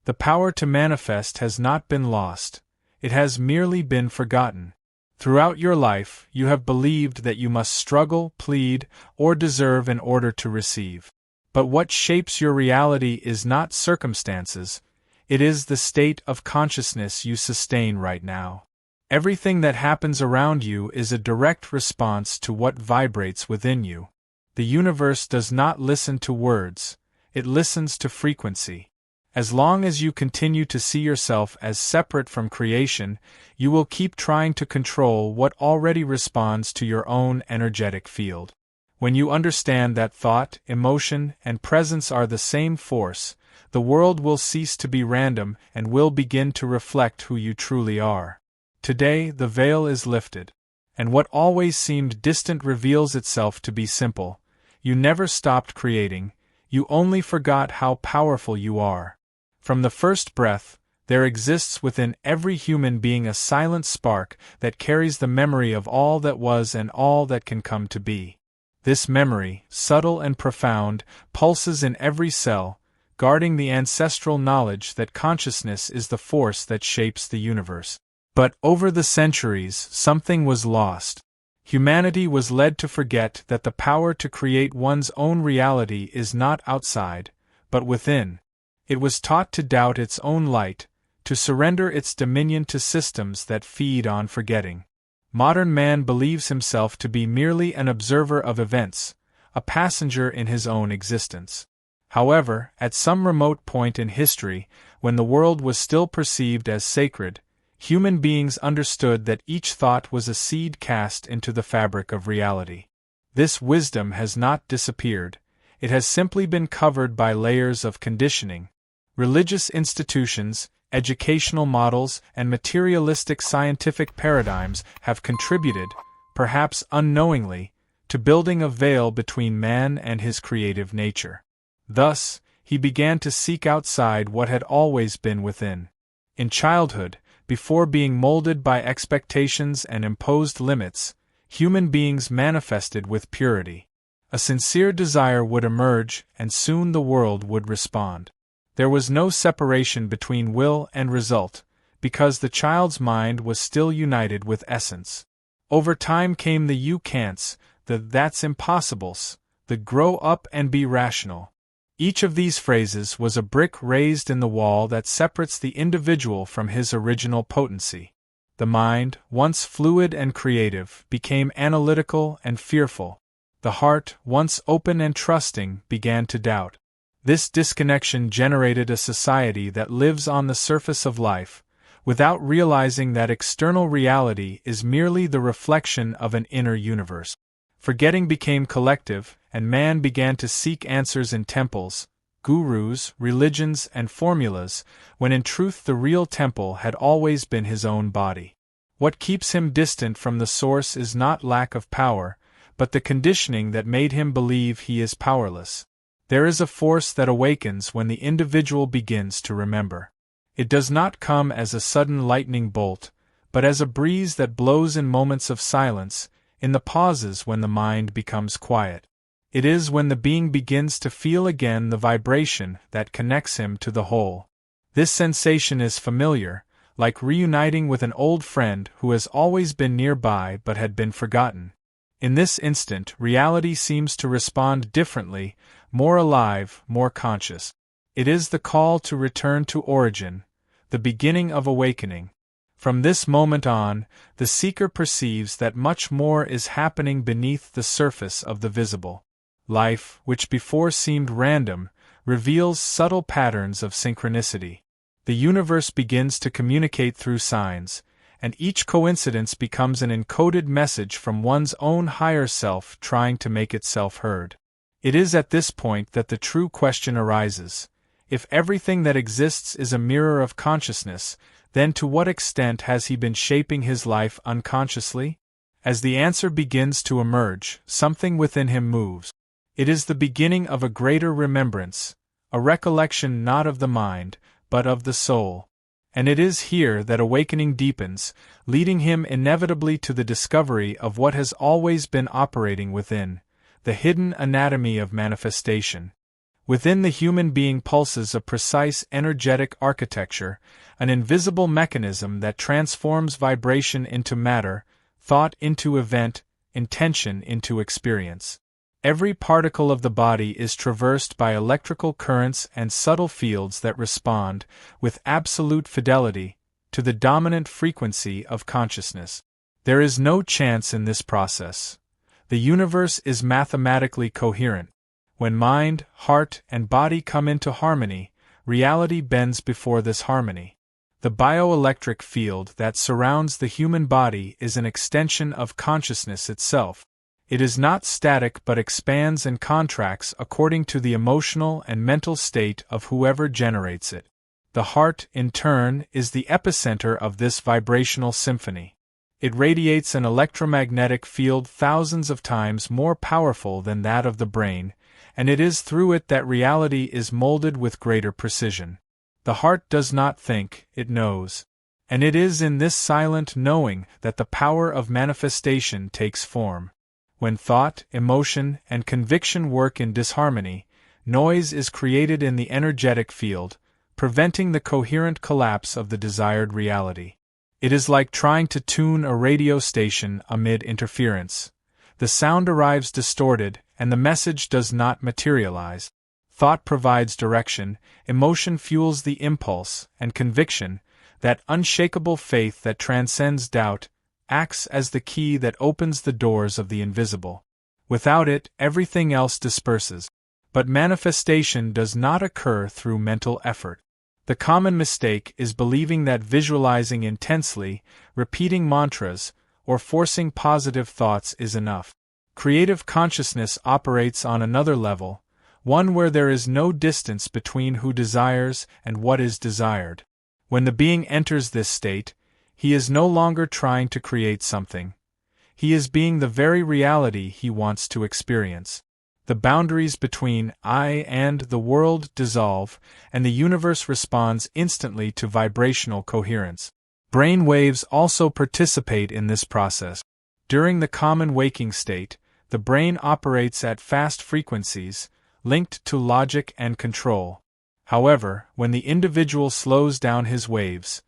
The power to manifest has not been lost, it has merely been forgotten. Throughout your life, you have believed that you must struggle, plead, or deserve in order to receive. But what shapes your reality is not circumstances, it is the state of consciousness you sustain right now. Everything that happens around you is a direct response to what vibrates within you. The universe does not listen to words, it listens to frequency. As long as you continue to see yourself as separate from creation, you will keep trying to control what already responds to your own energetic field. When you understand that thought, emotion, and presence are the same force, the world will cease to be random and will begin to reflect who you truly are. Today, the veil is lifted, and what always seemed distant reveals itself to be simple. You never stopped creating, you only forgot how powerful you are. From the first breath, there exists within every human being a silent spark that carries the memory of all that was and all that can come to be. This memory, subtle and profound, pulses in every cell, guarding the ancestral knowledge that consciousness is the force that shapes the universe. But over the centuries, something was lost. Humanity was led to forget that the power to create one's own reality is not outside, but within. It was taught to doubt its own light, to surrender its dominion to systems that feed on forgetting. Modern man believes himself to be merely an observer of events, a passenger in his own existence. However, at some remote point in history, when the world was still perceived as sacred, human beings understood that each thought was a seed cast into the fabric of reality. This wisdom has not disappeared, it has simply been covered by layers of conditioning. Religious institutions, educational models, and materialistic scientific paradigms have contributed, perhaps unknowingly, to building a veil between man and his creative nature. Thus, he began to seek outside what had always been within. In childhood, before being molded by expectations and imposed limits, human beings manifested with purity. A sincere desire would emerge, and soon the world would respond. There was no separation between will and result, because the child's mind was still united with essence. Over time came the "you can'ts," the "that's impossibles," the "grow up and be rational." Each of these phrases was a brick raised in the wall that separates the individual from his original potency. The mind, once fluid and creative, became analytical and fearful. The heart, once open and trusting, began to doubt. This disconnection generated a society that lives on the surface of life, without realizing that external reality is merely the reflection of an inner universe. Forgetting became collective, and man began to seek answers in temples, gurus, religions, and formulas, when in truth the real temple had always been his own body. What keeps him distant from the source is not lack of power, but the conditioning that made him believe he is powerless. There is a force that awakens when the individual begins to remember. It does not come as a sudden lightning bolt, but as a breeze that blows in moments of silence, in the pauses when the mind becomes quiet. It is when the being begins to feel again the vibration that connects him to the whole. This sensation is familiar, like reuniting with an old friend who has always been nearby but had been forgotten. In this instant, reality seems to respond differently, more alive, more conscious. It is the call to return to origin, the beginning of awakening. From this moment on, the seeker perceives that much more is happening beneath the surface of the visible. Life, which before seemed random, reveals subtle patterns of synchronicity. The universe begins to communicate through signs, and each coincidence becomes an encoded message from one's own higher self trying to make itself heard. It is at this point that the true question arises. If everything that exists is a mirror of consciousness, then to what extent has he been shaping his life unconsciously? As the answer begins to emerge, something within him moves. It is the beginning of a greater remembrance, a recollection not of the mind, but of the soul. And it is here that awakening deepens, leading him inevitably to the discovery of what has always been operating within, the hidden anatomy of manifestation. Within the human being pulses a precise energetic architecture, an invisible mechanism that transforms vibration into matter, thought into event, intention into experience. Every particle of the body is traversed by electrical currents and subtle fields that respond, with absolute fidelity, to the dominant frequency of consciousness. There is no chance in this process. The universe is mathematically coherent. When mind, heart, and body come into harmony, reality bends before this harmony. The bioelectric field that surrounds the human body is an extension of consciousness itself. It is not static but expands and contracts according to the emotional and mental state of whoever generates it. The heart, in turn, is the epicenter of this vibrational symphony. It radiates an electromagnetic field thousands of times more powerful than that of the brain, and it is through it that reality is molded with greater precision. The heart does not think, it knows. And it is in this silent knowing that the power of manifestation takes form. When thought, emotion, and conviction work in disharmony, noise is created in the energetic field, preventing the coherent collapse of the desired reality. It is like trying to tune a radio station amid interference. The sound arrives distorted, and the message does not materialize. Thought provides direction, emotion fuels the impulse, and conviction, that unshakable faith that transcends doubt, acts as the key that opens the doors of the invisible. Without it, everything else disperses. But manifestation does not occur through mental effort. The common mistake is believing that visualizing intensely, repeating mantras, or forcing positive thoughts is enough. Creative consciousness operates on another level, one where there is no distance between who desires and what is desired. When the being enters this state, he is no longer trying to create something. He is being the very reality he wants to experience. The boundaries between I and the world dissolve, and the universe responds instantly to vibrational coherence. Brain waves also participate in this process. During the common waking state, the brain operates at fast frequencies, linked to logic and control. However, when the individual slows down his waves,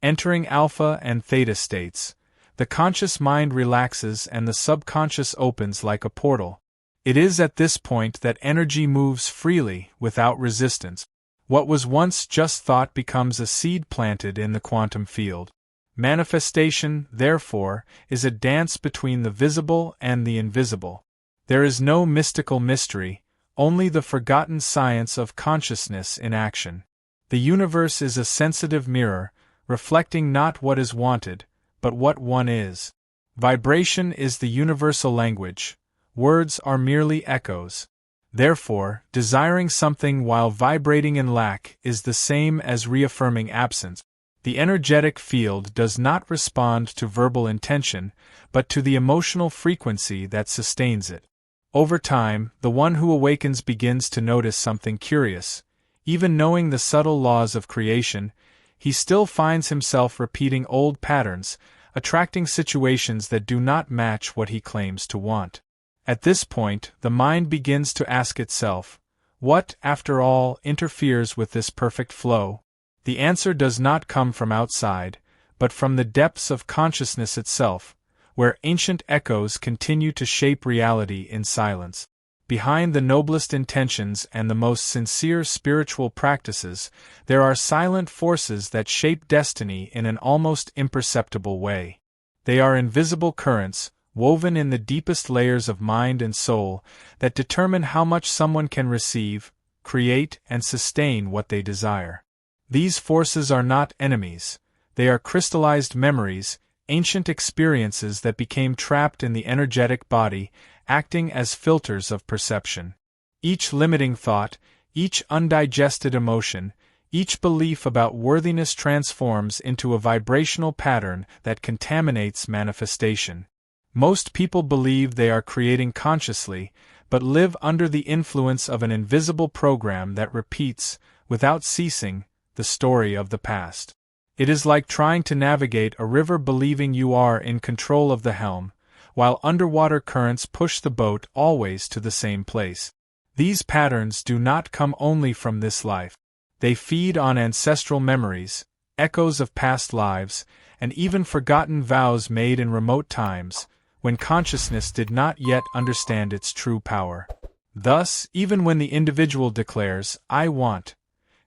entering alpha and theta states, the conscious mind relaxes and the subconscious opens like a portal. It is at this point that energy moves freely, without resistance. What was once just thought becomes a seed planted in the quantum field. Manifestation, therefore, is a dance between the visible and the invisible. There is no mystical mystery, only the forgotten science of consciousness in action. The universe is a sensitive mirror, reflecting not what is wanted, but what one is. Vibration is the universal language. Words are merely echoes. Therefore, desiring something while vibrating in lack is the same as reaffirming absence. The energetic field does not respond to verbal intention, but to the emotional frequency that sustains it. Over time, the one who awakens begins to notice something curious. Even knowing the subtle laws of creation, he still finds himself repeating old patterns, attracting situations that do not match what he claims to want. At this point, the mind begins to ask itself, what, after all, interferes with this perfect flow? The answer does not come from outside, but from the depths of consciousness itself, where ancient echoes continue to shape reality in silence. Behind the noblest intentions and the most sincere spiritual practices, there are silent forces that shape destiny in an almost imperceptible way. They are invisible currents, woven in the deepest layers of mind and soul, that determine how much someone can receive, create, and sustain what they desire. These forces are not enemies. They are crystallized memories, ancient experiences that became trapped in the energetic body, acting as filters of perception. Each limiting thought, each undigested emotion, each belief about worthiness transforms into a vibrational pattern that contaminates manifestation. Most people believe they are creating consciously, but live under the influence of an invisible program that repeats, without ceasing, the story of the past. It is like trying to navigate a river believing you are in control of the helm, while underwater currents push the boat always to the same place. These patterns do not come only from this life. They feed on ancestral memories, echoes of past lives, and even forgotten vows made in remote times, when consciousness did not yet understand its true power. Thus, even when the individual declares, "I want,"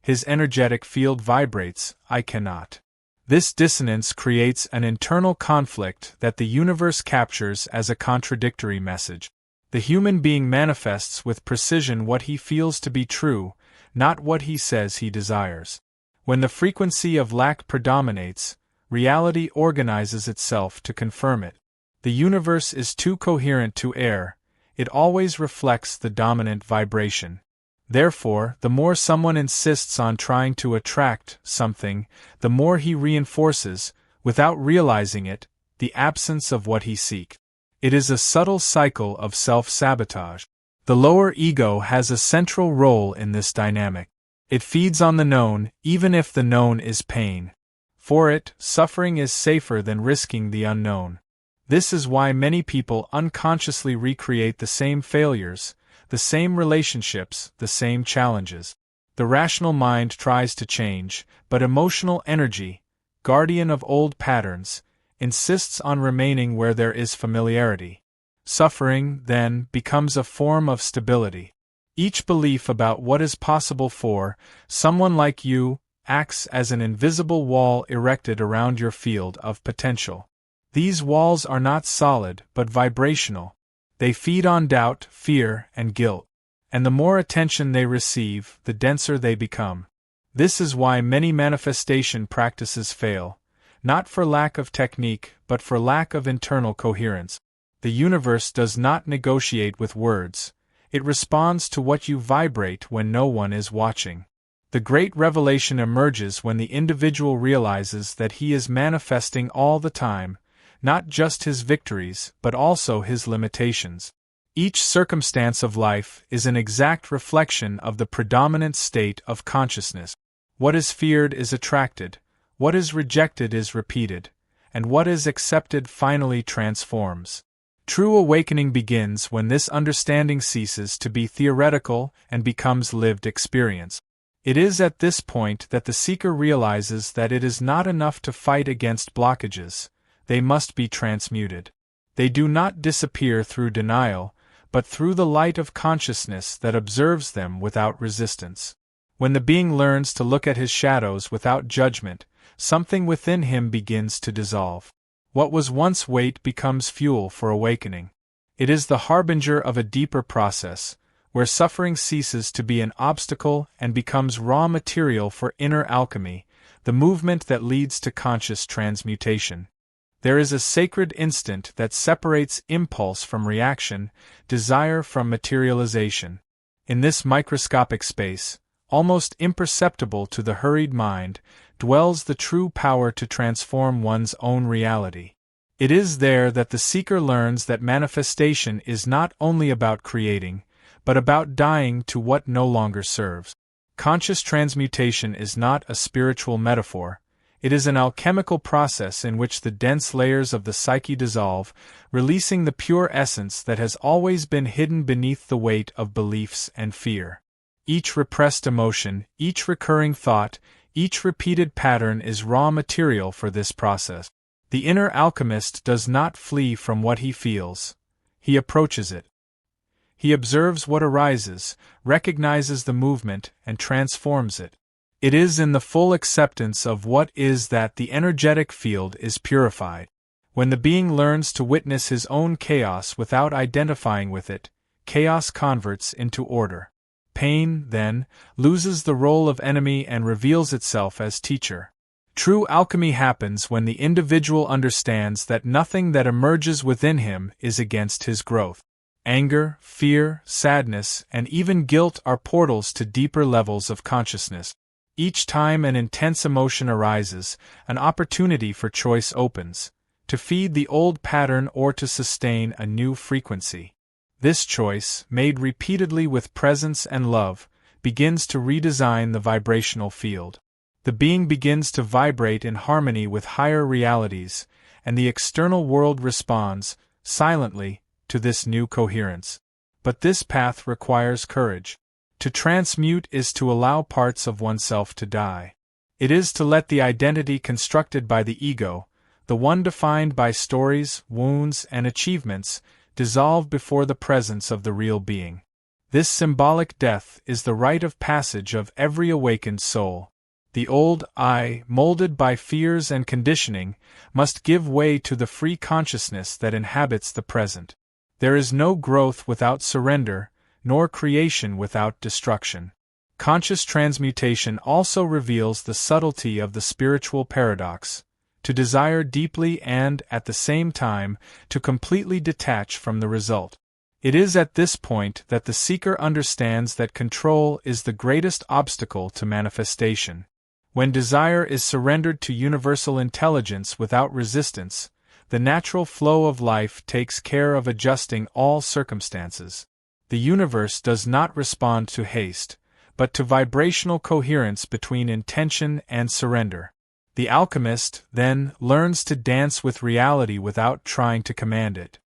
his energetic field vibrates, "I cannot." This dissonance creates an internal conflict that the universe captures as a contradictory message. The human being manifests with precision what he feels to be true, not what he says he desires. When the frequency of lack predominates, reality organizes itself to confirm it. The universe is too coherent to err, it always reflects the dominant vibration. Therefore, the more someone insists on trying to attract something, the more he reinforces, without realizing it, the absence of what he seeks. It is a subtle cycle of self-sabotage. The lower ego has a central role in this dynamic. It feeds on the known, even if the known is pain. For it, suffering is safer than risking the unknown. This is why many people unconsciously recreate the same failures, the same relationships, the same challenges. The rational mind tries to change, but emotional energy, guardian of old patterns, insists on remaining where there is familiarity. Suffering, then, becomes a form of stability. Each belief about what is possible for someone like you acts as an invisible wall erected around your field of potential. These walls are not solid but vibrational. They feed on doubt, fear, and guilt. And the more attention they receive, the denser they become. This is why many manifestation practices fail, not for lack of technique, but for lack of internal coherence. The universe does not negotiate with words. It responds to what you vibrate when no one is watching. The great revelation emerges when the individual realizes that he is manifesting all the time, not just his victories, but also his limitations. Each circumstance of life is an exact reflection of the predominant state of consciousness. What is feared is attracted, what is rejected is repeated, and what is accepted finally transforms. True awakening begins when this understanding ceases to be theoretical and becomes lived experience. It is at this point that the seeker realizes that it is not enough to fight against blockages. They must be transmuted. They do not disappear through denial, but through the light of consciousness that observes them without resistance. When the being learns to look at his shadows without judgment, something within him begins to dissolve. What was once weight becomes fuel for awakening. It is the harbinger of a deeper process, where suffering ceases to be an obstacle and becomes raw material for inner alchemy, the movement that leads to conscious transmutation. There is a sacred instant that separates impulse from reaction, desire from materialization. In this microscopic space, almost imperceptible to the hurried mind, dwells the true power to transform one's own reality. It is there that the seeker learns that manifestation is not only about creating, but about dying to what no longer serves. Conscious transmutation is not a spiritual metaphor. It is an alchemical process in which the dense layers of the psyche dissolve, releasing the pure essence that has always been hidden beneath the weight of beliefs and fear. Each repressed emotion, each recurring thought, each repeated pattern is raw material for this process. The inner alchemist does not flee from what he feels. He approaches it. He observes what arises, recognizes the movement, and transforms it. It is in the full acceptance of what is that the energetic field is purified. When the being learns to witness his own chaos without identifying with it, chaos converts into order. Pain, then, loses the role of enemy and reveals itself as teacher. True alchemy happens when the individual understands that nothing that emerges within him is against his growth. Anger, fear, sadness, and even guilt are portals to deeper levels of consciousness. Each time an intense emotion arises, an opportunity for choice opens, to feed the old pattern or to sustain a new frequency. This choice, made repeatedly with presence and love, begins to redesign the vibrational field. The being begins to vibrate in harmony with higher realities, and the external world responds, silently, to this new coherence. but this path requires courage. To transmute is to allow parts of oneself to die. It is to let the identity constructed by the ego, the one defined by stories, wounds, and achievements, dissolve before the presence of the real being. This symbolic death is the rite of passage of every awakened soul. The old I, molded by fears and conditioning, must give way to the free consciousness that inhabits the present. There is no growth without surrender, nor creation without destruction. Conscious transmutation also reveals the subtlety of the spiritual paradox: to desire deeply and, at the same time, to completely detach from the result. It is at this point that the seeker understands that control is the greatest obstacle to manifestation. When desire is surrendered to universal intelligence without resistance, the natural flow of life takes care of adjusting all circumstances. The universe does not respond to haste, but to vibrational coherence between intention and surrender. The alchemist, then, learns to dance with reality without trying to command it.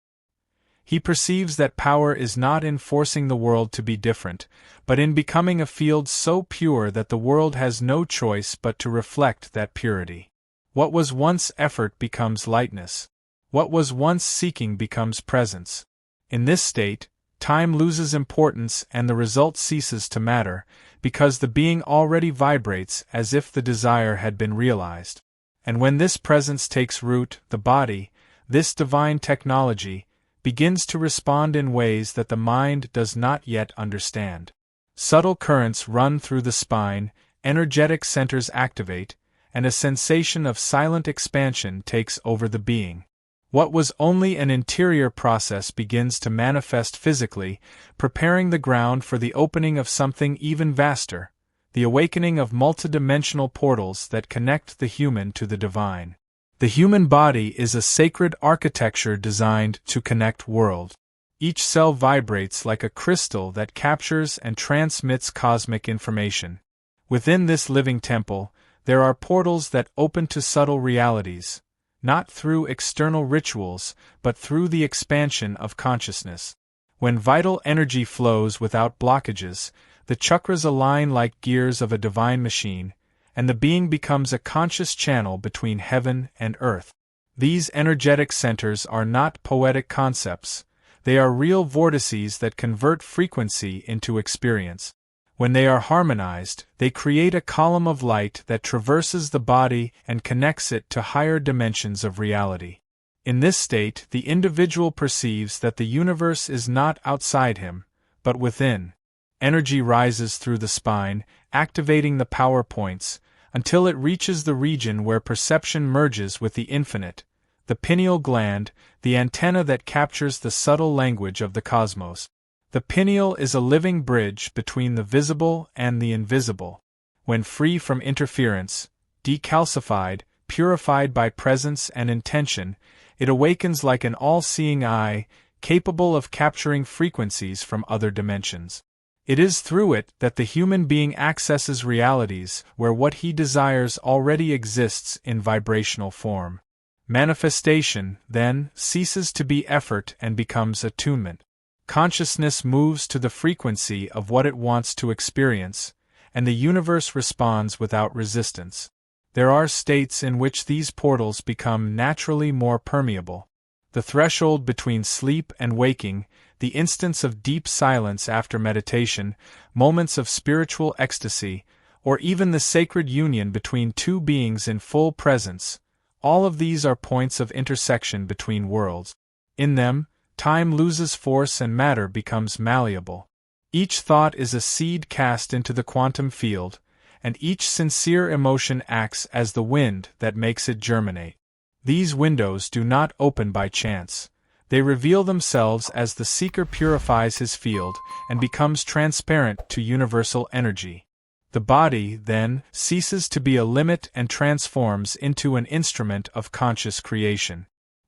He perceives that power is not in forcing the world to be different, but in becoming a field so pure that the world has no choice but to reflect that purity. What was once effort becomes lightness. What was once seeking becomes presence. In this state, time loses importance and the result ceases to matter, because the being already vibrates as if the desire had been realized. And when this presence takes root, the body, this divine technology, begins to respond in ways that the mind does not yet understand. Subtle currents run through the spine, energetic centers activate, and a sensation of silent expansion takes over the being. What was only an interior process begins to manifest physically, preparing the ground for the opening of something even vaster, the awakening of multidimensional portals that connect the human to the divine. The human body is a sacred architecture designed to connect worlds. Each cell vibrates like a crystal that captures and transmits cosmic information. Within this living temple, there are portals that open to subtle realities, not through external rituals, but through the expansion of consciousness. When vital energy flows without blockages, the chakras align like gears of a divine machine, and the being becomes a conscious channel between heaven and earth. These energetic centers are not poetic concepts, they are real vortices that convert frequency into experience. When they are harmonized, they create a column of light that traverses the body and connects it to higher dimensions of reality. In this state, the individual perceives that the universe is not outside him, but within. Energy rises through the spine, activating the power points, until it reaches the region where perception merges with the infinite, the pineal gland, the antenna that captures the subtle language of the cosmos. The pineal is a living bridge between the visible and the invisible. When free from interference, decalcified, purified by presence and intention, it awakens like an all-seeing eye, capable of capturing frequencies from other dimensions. It is through it that the human being accesses realities where what he desires already exists in vibrational form. Manifestation, then, ceases to be effort and becomes attunement. Consciousness moves to the frequency of what it wants to experience, and the universe responds without resistance. There are states in which these portals become naturally more permeable. The threshold between sleep and waking, the instants of deep silence after meditation, moments of spiritual ecstasy, or even the sacred union between two beings in full presence, all of these are points of intersection between worlds. In them, time loses force and matter becomes malleable. Each thought is a seed cast into the quantum field, and each sincere emotion acts as the wind that makes it germinate. These windows do not open by chance. They reveal themselves as the seeker purifies his field and becomes transparent to universal energy. The body, then, ceases to be a limit and transforms into an instrument of conscious creation.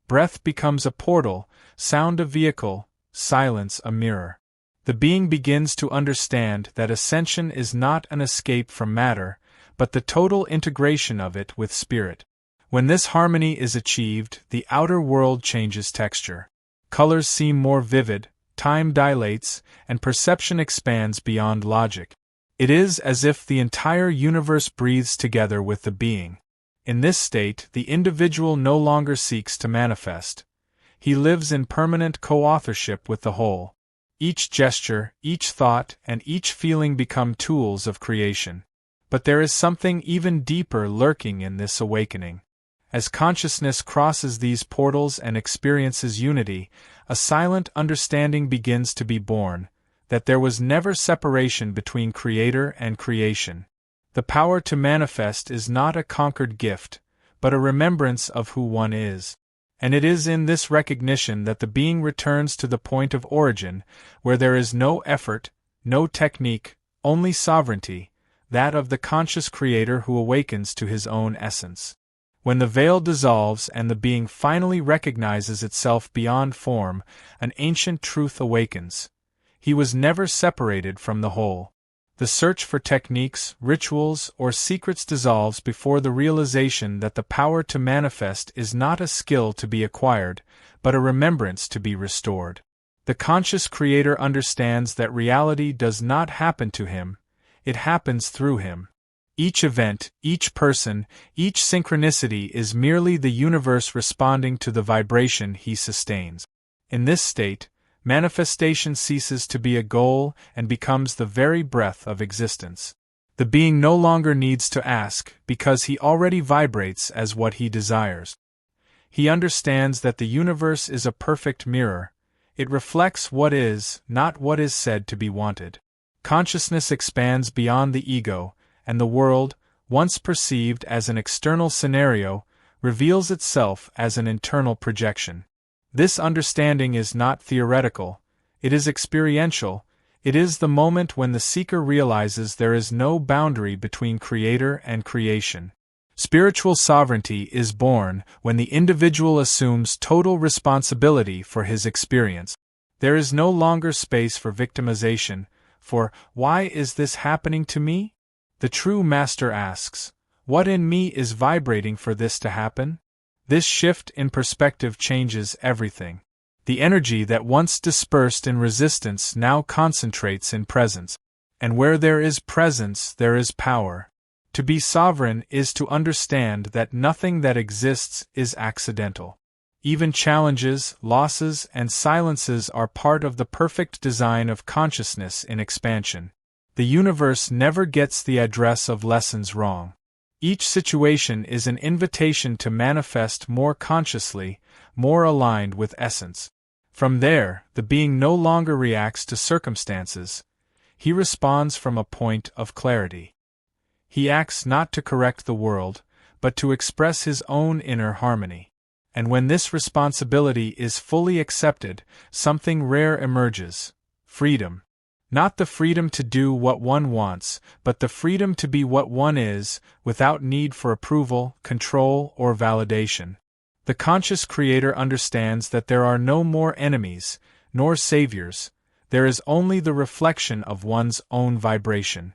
Breath becomes a portal, sound a vehicle, silence a mirror. The being begins to understand that ascension is not an escape from matter, but the total integration of it with spirit. When this harmony is achieved, the outer world changes texture. Colors seem more vivid, time dilates, and perception expands beyond logic. It is as if the entire universe breathes together with the being. In this state, the individual no longer seeks to manifest. He lives in permanent co-authorship with the whole. Each gesture, each thought, and each feeling become tools of creation. But there is something even deeper lurking in this awakening. As consciousness crosses these portals and experiences unity, a silent understanding begins to be born, that there was never separation between creator and creation. The power to manifest is not a conquered gift, but a remembrance of who one is. And it is in this recognition that the being returns to the point of origin, where there is no effort, no technique, only sovereignty, that of the conscious creator who awakens to his own essence. When the veil dissolves and the being finally recognizes itself beyond form, an ancient truth awakens. He was never separated from the whole. The search for techniques, rituals, or secrets dissolves before the realization that the power to manifest is not a skill to be acquired, but a remembrance to be restored. The conscious creator understands that reality does not happen to him, it happens through him. Each event, each person, each synchronicity is merely the universe responding to the vibration he sustains. In this state, manifestation ceases to be a goal and becomes the very breath of existence. The being no longer needs to ask, because he already vibrates as what he desires. He understands that the universe is a perfect mirror. It reflects what is, not what is said to be wanted. Consciousness expands beyond the ego, and the world, once perceived as an external scenario, reveals itself as an internal projection. This understanding is not theoretical, it is experiential. It is the moment when the seeker realizes there is no boundary between creator and creation. Spiritual sovereignty is born when the individual assumes total responsibility for his experience. There is no longer space for victimization, for, "Why is this happening to me?" The true master asks, "What in me is vibrating for this to happen?" This shift in perspective changes everything. The energy that once dispersed in resistance now concentrates in presence. And where there is presence, there is power. To be sovereign is to understand that nothing that exists is accidental. Even challenges, losses, and silences are part of the perfect design of consciousness in expansion. The universe never gets the address of lessons wrong. Each situation is an invitation to manifest more consciously, more aligned with essence. From there, the being no longer reacts to circumstances. He responds from a point of clarity. He acts not to correct the world, but to express his own inner harmony. And when this responsibility is fully accepted, something rare emerges: freedom. Not the freedom to do what one wants, but the freedom to be what one is, without need for approval, control, or validation. The conscious creator understands that there are no more enemies, nor saviors. There is only the reflection of one's own vibration.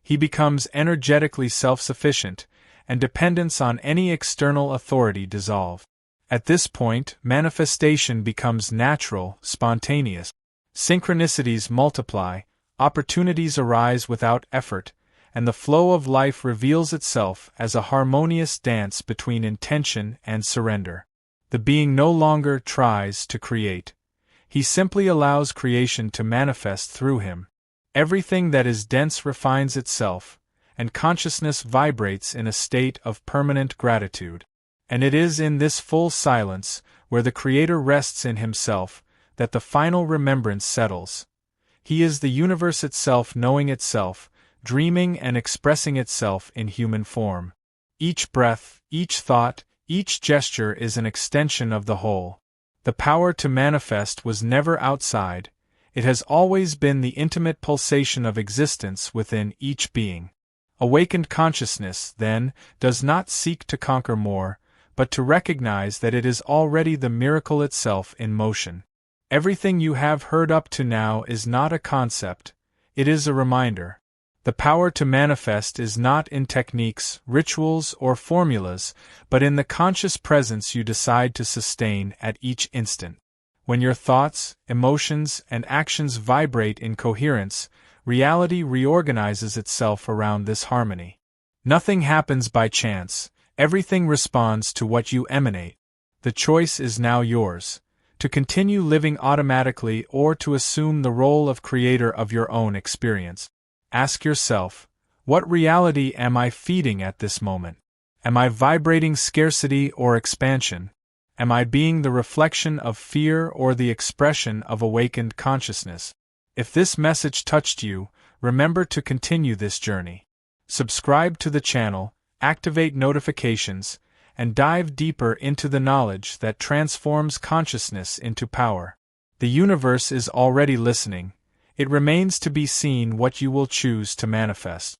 He becomes energetically self-sufficient, and dependence on any external authority dissolve. At this point, manifestation becomes natural, spontaneous. Synchronicities multiply, opportunities arise without effort, and the flow of life reveals itself as a harmonious dance between intention and surrender. The being no longer tries to create. He simply allows creation to manifest through him. Everything that is dense refines itself, and consciousness vibrates in a state of permanent gratitude. And it is in this full silence, where the Creator rests in himself, that the final remembrance settles. He is the universe itself knowing itself, dreaming and expressing itself in human form. Each breath, each thought, each gesture is an extension of the whole. The power to manifest was never outside, it has always been the intimate pulsation of existence within each being. Awakened consciousness, then, does not seek to conquer more, but to recognize that it is already the miracle itself in motion. Everything you have heard up to now is not a concept, it is a reminder. The power to manifest is not in techniques, rituals, or formulas, but in the conscious presence you decide to sustain at each instant. When your thoughts, emotions, and actions vibrate in coherence, reality reorganizes itself around this harmony. Nothing happens by chance, everything responds to what you emanate. The choice is now yours, to continue living automatically or to assume the role of creator of your own experience. Ask yourself, what reality am I feeding at this moment? Am I vibrating scarcity or expansion? Am I being the reflection of fear or the expression of awakened consciousness? If this message touched you, remember to continue this journey. Subscribe to the channel, activate notifications, and dive deeper into the knowledge that transforms consciousness into power. The universe is already listening. It remains to be seen what you will choose to manifest.